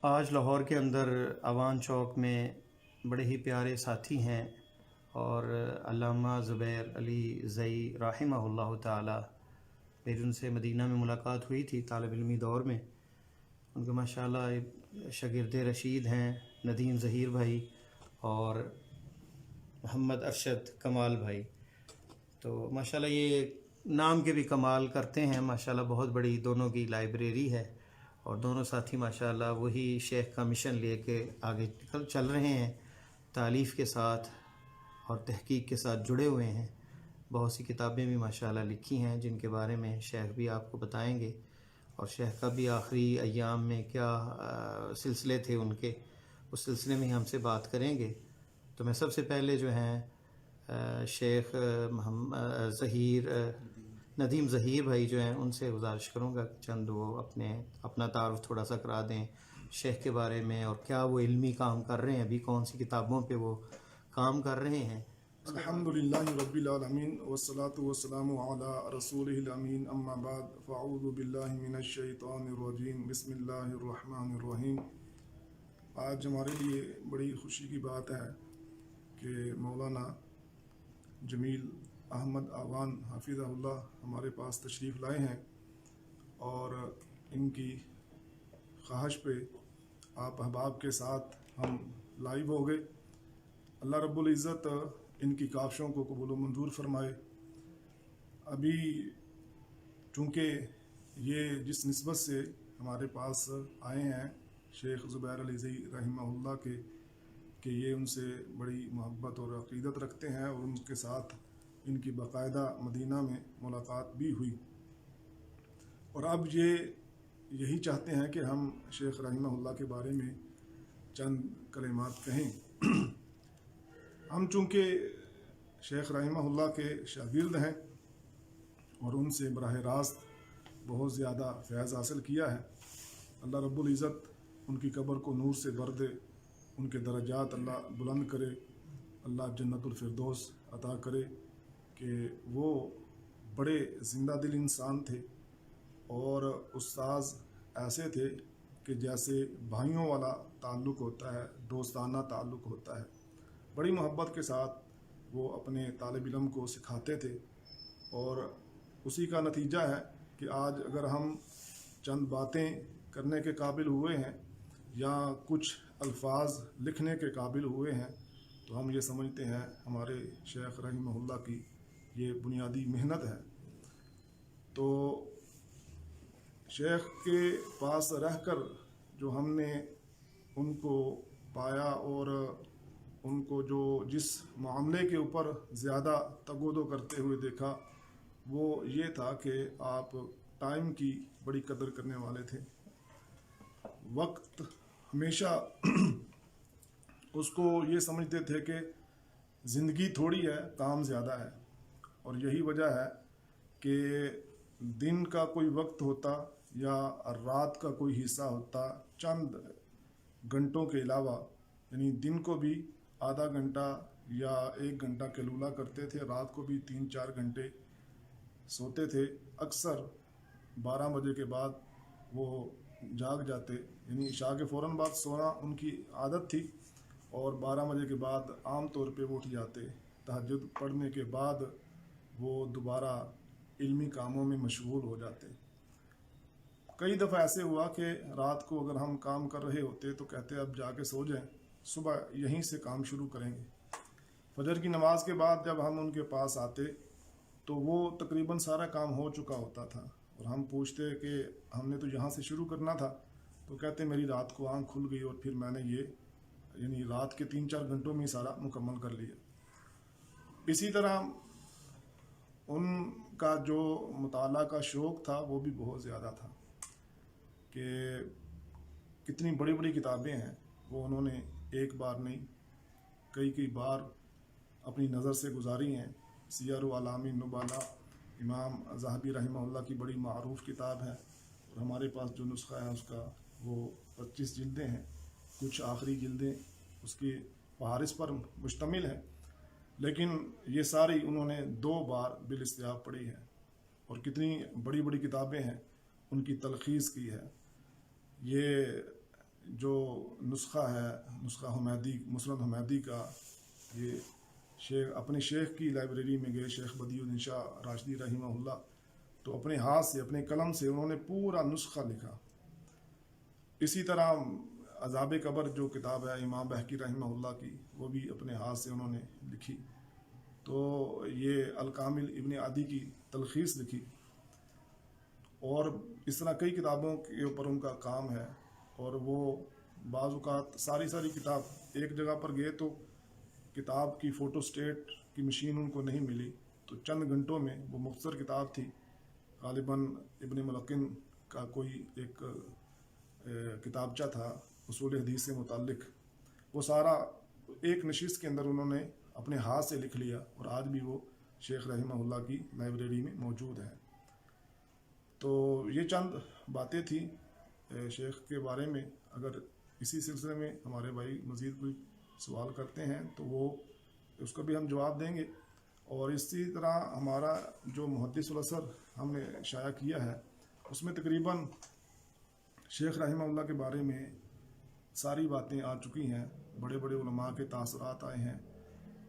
آج لاہور کے اندر اوان چوک میں بڑے ہی پیارے ساتھی ہیں اور علامہ زبیر علی زئی رحمہ اللہ تعالی، میری ان سے مدینہ میں ملاقات ہوئی تھی طالب علمی دور میں۔ ان کے ماشاءاللہ شاگرد رشید ہیں ندیم ظہیر بھائی اور محمد ارشد کمال بھائی، تو ماشاءاللہ یہ نام کے بھی کمال کرتے ہیں۔ ماشاءاللہ بہت بڑی دونوں کی لائبریری ہے اور دونوں ساتھی ماشاءاللہ وہی شیخ کا مشن لے کے آگے چل رہے ہیں، تالیف کے ساتھ اور تحقیق کے ساتھ جڑے ہوئے ہیں۔ بہت سی کتابیں بھی ماشاءاللہ لکھی ہیں جن کے بارے میں شیخ بھی آپ کو بتائیں گے، اور شیخ کا بھی آخری ایام میں کیا سلسلے تھے ان کے، اس سلسلے میں ہی ہم سے بات کریں گے۔ تو میں سب سے پہلے جو ہیں شیخ ندیم ظہیر بھائی جو ہیں ان سے گزارش کروں گا کہ چند وہ اپنا تعارف تھوڑا سا کرا دیں شیخ کے بارے میں، اور کیا وہ علمی کام کر رہے ہیں، ابھی کون سی کتابوں پہ وہ کام کر رہے ہیں۔ الحمد للہ رب العالمین والصلاة والسلام علی رسولہ الامین، اما بعد فاعوذ باللہ من الشیطان الرجیم، بسم اللہ الرحمن الرحیم۔ آج ہمارے لیے بڑی خوشی کی بات ہے کہ مولانا جمیل احمد اوان حفظہ اللہ ہمارے پاس تشریف لائے ہیں، اور ان کی خواہش پہ آپ احباب کے ساتھ ہم لائیو ہو گئے۔ اللہ رب العزت ان کی کاوشوں کو قبول و منظور فرمائے۔ ابھی چونکہ یہ جس نسبت سے ہمارے پاس آئے ہیں شیخ زبیر علی زئی رحمہ اللہ کے، کہ یہ ان سے بڑی محبت اور عقیدت رکھتے ہیں، اور ان کے ساتھ ان کی باقاعدہ مدینہ میں ملاقات بھی ہوئی، اور اب یہی چاہتے ہیں کہ ہم شیخ رحمہ اللہ کے بارے میں چند کلمات کہیں۔ ہم چونکہ شیخ رحمہ اللہ کے شاگرد ہیں اور ان سے براہ راست بہت زیادہ فیض حاصل کیا ہے، اللہ رب العزت ان کی قبر کو نور سے بھر دے، ان کے درجات اللہ بلند کرے، اللہ جنت الفردوس عطا کرے، کہ وہ بڑے زندہ دل انسان تھے، اور استاذ ایسے تھے کہ جیسے بھائیوں والا تعلق ہوتا ہے، دوستانہ تعلق ہوتا ہے، بڑی محبت کے ساتھ وہ اپنے طالب علم کو سکھاتے تھے، اور اسی کا نتیجہ ہے کہ آج اگر ہم چند باتیں کرنے کے قابل ہوئے ہیں یا کچھ الفاظ لکھنے کے قابل ہوئے ہیں، تو ہم یہ سمجھتے ہیں ہمارے شیخ رحمہ اللہ کی یہ بنیادی محنت ہے۔ تو شیخ کے پاس رہ کر جو ہم نے ان کو پایا، اور ان کو جو جس معاملے کے اوپر زیادہ تگودو کرتے ہوئے دیکھا، وہ یہ تھا کہ آپ ٹائم کی بڑی قدر کرنے والے تھے۔ وقت ہمیشہ اس کو یہ سمجھتے تھے کہ زندگی تھوڑی ہے، کام زیادہ ہے، اور یہی وجہ ہے کہ دن کا کوئی وقت ہوتا یا رات کا کوئی حصہ ہوتا، چند گھنٹوں کے علاوہ، یعنی دن کو بھی آدھا گھنٹہ یا 1 گھنٹہ قیلولہ کرتے تھے، رات کو بھی 3-4 گھنٹے سوتے تھے۔ اکثر 12 بجے کے بعد وہ جاگ جاتے، یعنی عشاء کے فوراً بعد سونا ان کی عادت تھی، اور 12 بجے کے بعد عام طور پہ وہ اٹھ جاتے۔ تہجد پڑھنے کے بعد وہ دوبارہ علمی کاموں میں مشغول ہو جاتے۔ کئی دفعہ ایسے ہوا کہ رات کو اگر ہم کام کر رہے ہوتے تو کہتے اب جا کے سو جائیں، صبح یہیں سے کام شروع کریں گے۔ فجر کی نماز کے بعد جب ہم ان کے پاس آتے تو وہ تقریباً سارا کام ہو چکا ہوتا تھا، اور ہم پوچھتے کہ ہم نے تو یہاں سے شروع کرنا تھا، تو کہتے میری رات کو آنکھ کھل گئی، اور پھر میں نے یعنی رات کے 3-4 گھنٹوں میں سارا مکمل کر لیا۔ اسی طرح ان کا جو مطالعہ کا شوق تھا وہ بھی بہت زیادہ تھا، کہ کتنی بڑی بڑی کتابیں ہیں وہ انہوں نے ایک بار نہیں کئی بار اپنی نظر سے گزاری ہیں۔ سیر اعلام النبلاء امام ذہبی رحمہ اللہ کی بڑی معروف کتاب ہے، اور ہمارے پاس جو نسخہ ہے اس کا وہ 25 جلدیں ہیں، کچھ آخری جلدیں اس کی فہارس پر مشتمل ہیں، لیکن یہ ساری انہوں نے 2 بار بالاستیاب پڑھی ہے، اور کتنی بڑی بڑی کتابیں ہیں ان کی تلخیص کی ہے۔ جو نسخہ ہے، نسخہ حمیدی، مسند حمیدی کا، یہ اپنے شیخ کی لائبریری میں گئے، شیخ بدیع الدین شاہ راشدی رحمہ اللہ، تو اپنے ہاتھ سے، اپنے قلم سے انہوں نے پورا نسخہ لکھا۔ اسی طرح عذاب قبر جو کتاب ہے امام بہقی رحمہ اللہ کی، وہ بھی اپنے ہاتھ سے انہوں نے لکھی۔ تو یہ الکامل ابن عدی کی تلخیص لکھی، اور اس طرح کئی کتابوں کے اوپر ان کا کام ہے۔ اور وہ بعض اوقات ساری کتاب ایک جگہ پر گئے تو کتاب کی فوٹو اسٹیٹ کی مشین ان کو نہیں ملی، تو چند گھنٹوں میں وہ مختصر کتاب تھی، غالباً ابن ملقن کا کوئی ایک کتابچہ تھا اصول حدیث سے متعلق، وہ سارا ایک نشست کے اندر انہوں نے اپنے ہاتھ سے لکھ لیا، اور آج بھی وہ شیخ رحمہ اللہ کی لائبریری میں موجود ہے۔ تو یہ چند باتیں تھیں شیخ کے بارے میں۔ اگر اسی سلسلے میں ہمارے بھائی مزید کوئی سوال کرتے ہیں تو وہ اس کا بھی ہم جواب دیں گے۔ اور اسی طرح ہمارا جو محدث الاثر ہم نے شائع کیا ہے، اس میں تقریباً شیخ رحمہ اللہ کے بارے میں ساری باتیں آ چکی ہیں، بڑے بڑے علماء کے تاثرات آئے ہیں،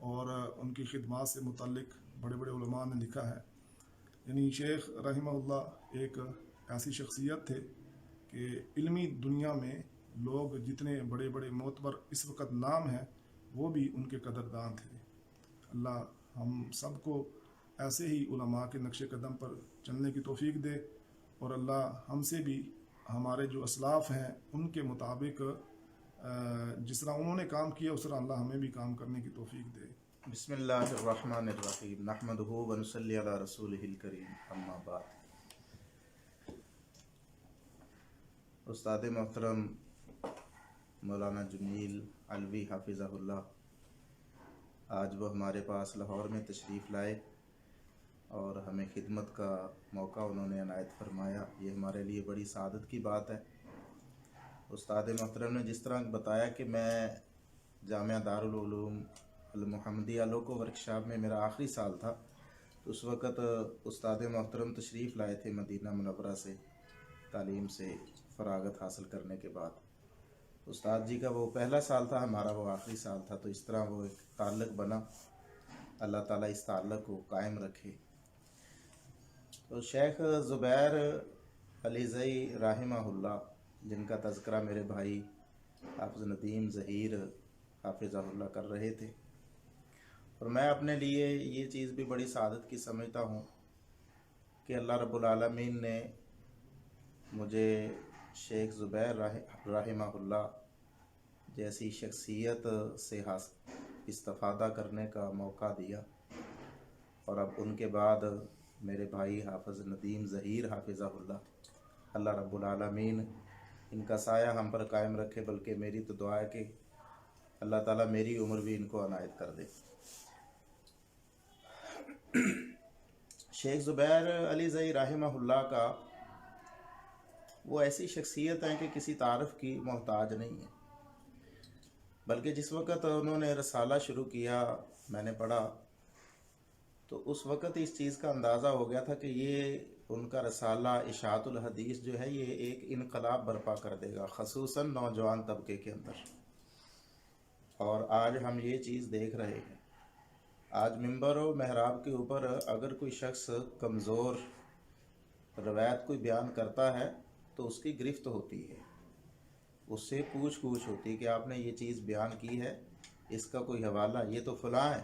اور ان کی خدمات سے متعلق بڑے بڑے علماء نے لکھا ہے۔ یعنی شیخ رحمہ اللہ ایک ایسی شخصیت تھے کہ علمی دنیا میں لوگ جتنے بڑے بڑے معتبر اس وقت نام ہیں، وہ بھی ان کے قدردان تھے۔ اللہ ہم سب کو ایسے ہی علماء کے نقش قدم پر چلنے کی توفیق دے، اور اللہ ہم سے بھی ہمارے جو اسلاف ہیں ان کے مطابق جس طرح انہوں نے کام کیا، اس طرح اللہ ہمیں بھی کام کرنے کی توفیق دے۔ بسم اللہ الرحمن الرحیم، نحمدہ ونصلی علی رسولہ الکریم، اما بعد۔ استاد محترم مولانا جمیل علوی حافظہ اللہ، آج وہ ہمارے پاس لاہور میں تشریف لائے اور ہمیں خدمت کا موقع انہوں نے عنایت فرمایا، یہ ہمارے لیے بڑی سعادت کی بات ہے۔ استاد محترم نے جس طرح بتایا کہ میں جامعہ دارالعلوم المحمدیہ لوکو ورکشاپ میں میرا آخری سال تھا، تو اس وقت استاد محترم تشریف لائے تھے مدینہ منورہ سے تعلیم سے فراغت حاصل کرنے کے بعد۔ استاد جی کا وہ پہلا سال تھا، ہمارا وہ آخری سال تھا، تو اس طرح وہ ایک تعلق بنا۔ اللہ تعالیٰ اس تعلق کو قائم رکھے۔ تو شیخ زبیر علی زئی رحمہ اللہ، جن کا تذکرہ میرے بھائی حافظ ندیم ظہیر حافظہ اللہ کر رہے تھے، اور میں اپنے لیے یہ چیز بھی بڑی سعادت کی سمجھتا ہوں کہ اللہ رب العالمین نے مجھے شیخ زبیر رحمہ اللہ جیسی شخصیت سے استفادہ کرنے کا موقع دیا، اور اب ان کے بعد میرے بھائی حافظ ندیم ظہیر حافظہ اللہ رب العالمین ان کا سایہ ہم پر قائم رکھے، بلکہ میری تو دعا ہے کہ اللہ تعالیٰ میری عمر بھی ان کو عنایت کر دے۔ شیخ زبیر علی زئی رحمہ اللہ کا وہ ایسی شخصیت ہیں کہ کسی تعارف کی محتاج نہیں ہے، بلکہ جس وقت انہوں نے رسالہ شروع کیا، میں نے پڑھا، تو اس وقت اس چیز کا اندازہ ہو گیا تھا کہ یہ ان کا رسالہ اشاعت الحدیث جو ہے یہ ایک انقلاب برپا کر دے گا، خصوصاً نوجوان طبقے کے اندر۔ اور آج ہم یہ چیز دیکھ رہے ہیں۔ آج منبر و محراب کے اوپر اگر کوئی شخص کمزور روایت کوئی بیان کرتا ہے تو اس کی گرفت ہوتی ہے، اس سے پوچھ ہوتی ہے کہ آپ نے یہ چیز بیان کی ہے، اس کا کوئی حوالہ، یہ تو فلاں ہے،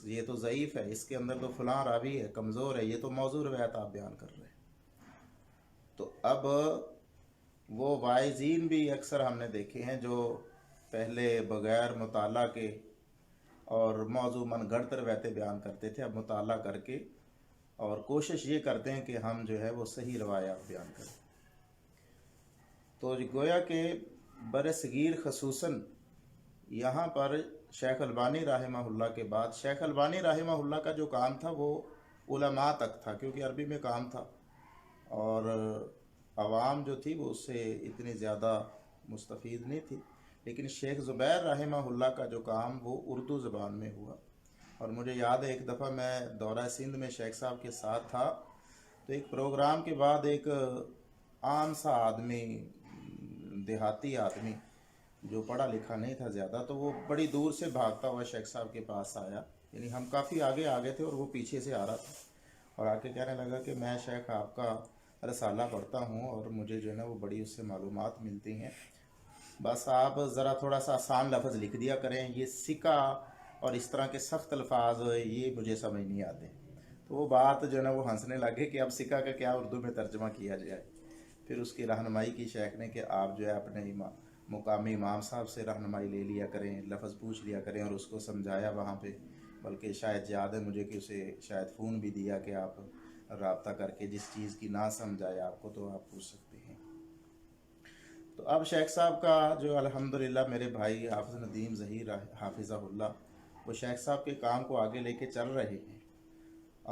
یہ تو ضعیف ہے، اس کے اندر تو فلاں راوی ہے، کمزور ہے، یہ تو موضوع روایت آپ بیان کر رہے ہیں۔ تو اب وہ واعظین بھی اکثر ہم نے دیکھے ہیں جو پہلے بغیر مطالعہ کے اور موضوع من گھڑت روایتیں بیان کرتے تھے، اب مطالعہ کر کے اور کوشش یہ کرتے ہیں کہ ہم جو ہے وہ صحیح روایات بیان کریں۔ تو گویا کہ برصغیر خصوصاً یہاں پر شیخ البانی رحمہ اللہ کے بعد شیخ البانی رحمہ اللہ کا جو کام تھا وہ علماء تک تھا، کیونکہ عربی میں کام تھا، اور عوام جو تھی وہ اس سے اتنی زیادہ مستفید نہیں تھی۔ لیکن شیخ زبیر رحمہ اللہ کا جو کام وہ اردو زبان میں ہوا۔ اور مجھے یاد ہے ایک دفعہ میں دورہ سندھ میں شیخ صاحب کے ساتھ تھا، تو ایک پروگرام کے بعد ایک عام سا آدمی دیہاتی آدمی جو پڑھا لکھا نہیں تھا زیادہ، تو وہ بڑی دور سے بھاگتا ہوا شیخ صاحب کے پاس آیا، یعنی ہم کافی آگے آگے تھے اور وہ پیچھے سے آ رہا تھا، اور آ کے کہنے لگا کہ میں شیخ آپ کا رسالہ پڑھتا ہوں اور مجھے جو ہے نا وہ بڑی اس سے معلومات ملتی ہیں، بس آپ ذرا تھوڑا سا آسان لفظ لکھ دیا کریں، یہ سکہ اور اس طرح کے سخت الفاظ یہ مجھے سمجھ نہیں آتے۔ تو وہ بات جو ہے نا وہ ہنسنے لگے کہ اب سکہ کا کیا اردو میں ترجمہ کیا جائے۔ پھر اس کی رہنمائی کی شیخ نے کہ آپ جو ہے اپنے مقامی امام صاحب سے رہنمائی لے لیا کریں، لفظ پوچھ لیا کریں، اور اس کو سمجھایا وہاں پہ، بلکہ شاید یاد ہے مجھے کہ اسے شاید فون بھی دیا کہ آپ رابطہ کر کے جس چیز کی نہ سمجھ آئے آپ کو تو آپ پوچھ سکتے ہیں۔ تو اب شیخ صاحب کا جو الحمدللہ میرے بھائی حافظ ندیم ظہیر حافظہ اللہ وہ شیخ صاحب کے کام کو آگے لے کے چل رہے ہیں،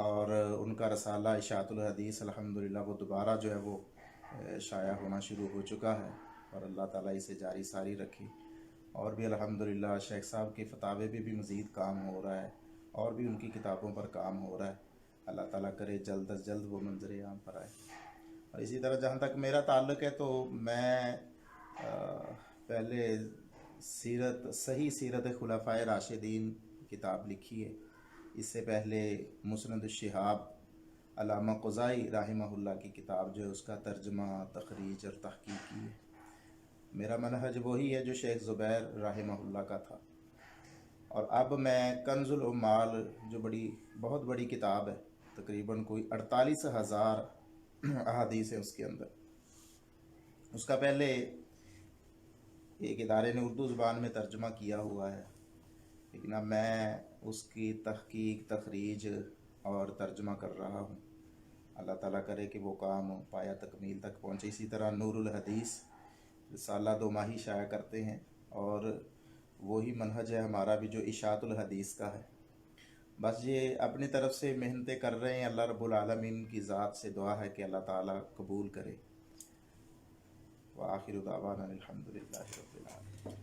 اور ان کا رسالہ اشاعت الحدیث الحمدللہ وہ دوبارہ جو ہے وہ شائع ہونا شروع ہو چکا ہے، اور اللہ تعالیٰ اسے جاری ساری رکھے، اور بھی الحمدللہ شیخ صاحب کے فتاوے پہ بھی مزید کام ہو رہا ہے، اور بھی ان کی کتابوں پر کام ہو رہا ہے، اللہ تعالیٰ کرے جلد از جلد وہ منظر عام پر آئے۔ اور اسی طرح جہاں تک میرا تعلق ہے تو میں پہلے صحیح سیرت خلفائے راشدین کتاب لکھی ہے، اس سے پہلے مسند الشہاب علامہ قضائی رحمہ اللہ کی کتاب جو ہے اس کا ترجمہ، تخریج اور تحقیق کی ہے۔ میرا منہج وہی ہے جو شیخ زبیر رحمہ اللہ کا تھا، اور اب میں کنز العمال جو بہت بڑی کتاب ہے، تقریباً کوئی 48,000 احادیث ہیں اس کے اندر، اس کا پہلے ایک ادارے نے اردو زبان میں ترجمہ کیا ہوا ہے، لیکن اب میں اس کی تحقیق، تخریج اور ترجمہ کر رہا ہوں۔ اللہ تعالیٰ کرے کہ وہ کام پایا تکمیل تک پہنچے۔ اسی طرح نور الحدیث رسالہ 2 ماہی شائع کرتے ہیں، اور وہی منہج ہے ہمارا بھی جو اشاعت الحدیث کا ہے۔ بس یہ اپنی طرف سے محنتیں کر رہے ہیں، اللہ رب العالمین کی ذات سے دعا ہے کہ اللہ تعالیٰ قبول کرے۔ وآخر دعوانا الحمدللہ رب العالمین۔